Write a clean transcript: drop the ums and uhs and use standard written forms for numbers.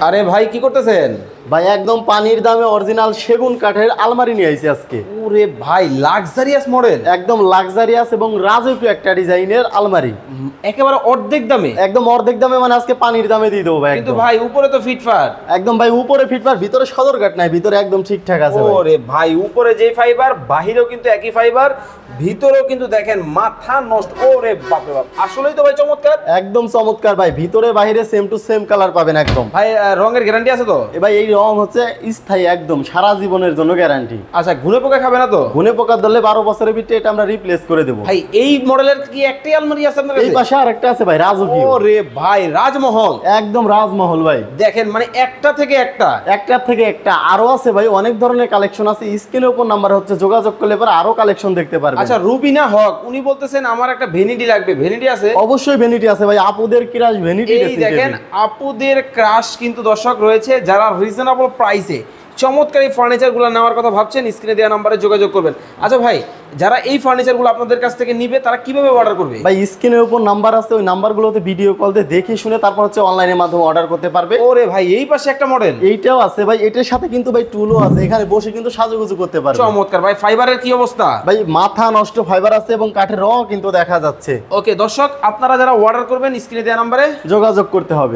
আরে ভাই কি করতেছেন? ভাই একদম পানির দামে অরিজিনাল সেগুন কাঠের আলমারি নিয়ে আইছি আজকে। ওরে ভাই লাক্সারিয়াস মডেল, একদম লাক্সারিয়াস এবং রাজকীয় একটা ডিজাইনের আলমারি, একেবারে অর্ধেক দামে। একদম অর্ধেক দামে, মানে আজকে পানির দামে দিয়ে দেবো ভাই। কিন্তু ভাই উপরে তো ফিটফাট। একদম ভাই উপরে ফিটফাট, ভিতরে সদর কাঠ নাই, ভিতরে একদম ঠিকঠাক আছে ভাই। ওরে ভাই উপরে যে ফাইবার, বাহিরেও কিন্তু একই ফাইবার, ভিতরেও কিন্তু দেখেন মাথা নষ্ট। ওরে বাপ রে বাপ, আসলেই তো ভাই চমৎকার। একদম চমৎকার ভাই, ভিতরে বাইরে সেম টু সেম কালার পাবেন একদম। ভাই রঙের গ্যারান্টি আছে তো? ভাই এই রং হচ্ছে স্থায়ী, একদম সারা জীবনের জন্য গ্যারান্টি। আচ্ছা, ঘুরে পোকা খাবে না তো? ঘুনে পোকা ধরলে 12 বছরের ভিতরে এটা আমরা রিপ্লেস করে দেবো ভাই এই মডেলের কি একটাই আলমারি আছে আপনার এই কাছে? পাশে আরেকটা আছে ভাই, রাজকীয়। ওরে ভাই রাজমহল, একদম রাজমহল ভাই। দেখেন মানে একটা থেকে একটা, একটার থেকে একটা আরো আছে ভাই, অনেক ধরনের কালেকশন আছে। স্ক্রিনের উপর নাম্বার হচ্ছে, যোগাযোগ করলে পরে আরো কালেকশন দেখতে পারবেন। আচ্ছা রুবিনা হক উনি বলতেছেন আমার একটা ভ্যানিটি লাগবে, ভ্যানিটি আছে? অবশ্যই ভ্যানিটি আছে ভাই, আপুদের ক্রাশ ভ্যানিটি এই দেখেন আপুদের ক্রাশ কিন্তু দর্শক রয়েছে, যারা রিজনেবল প্রাইসে চমৎকার এই ফার্নিচারগুলো নেওয়ার কথা ভাবছেন, স্ক্রিনে দেওয়া নাম্বারে যোগাযোগ করবেন। আচ্ছা ভাই, যারা এই ফার্নিচারগুলো আপনাদের কাছ থেকে নিবে তারা কিভাবে অর্ডার করবে? ভাই স্ক্রিনের উপর নাম্বার আছে, ওই নাম্বারগুলোতে ভিডিও কল দিয়ে দেখে শুনে তারপর হচ্ছে অনলাইনের মাধ্যমে অর্ডার করতে পারবে। ওরে ভাই এই পাশে একটা মডেল, এইটাও আছে ভাই, এটার সাথে কিন্তু ভাই টুলও আছে, এখানে বসে কিন্তু সাজুগুজু করতে পারবে। চমৎকার। ভাই ফাইবারের কি অবস্থা? ভাই মাথা নষ্ট ফাইবার আছে এবং কাঠের রং কিন্তু দেখা যাচ্ছে। ওকে দর্শক, আপনারা যারা অর্ডার করবেন স্ক্রিনে দেওয়া নাম্বারে যোগাযোগ করতে হবে।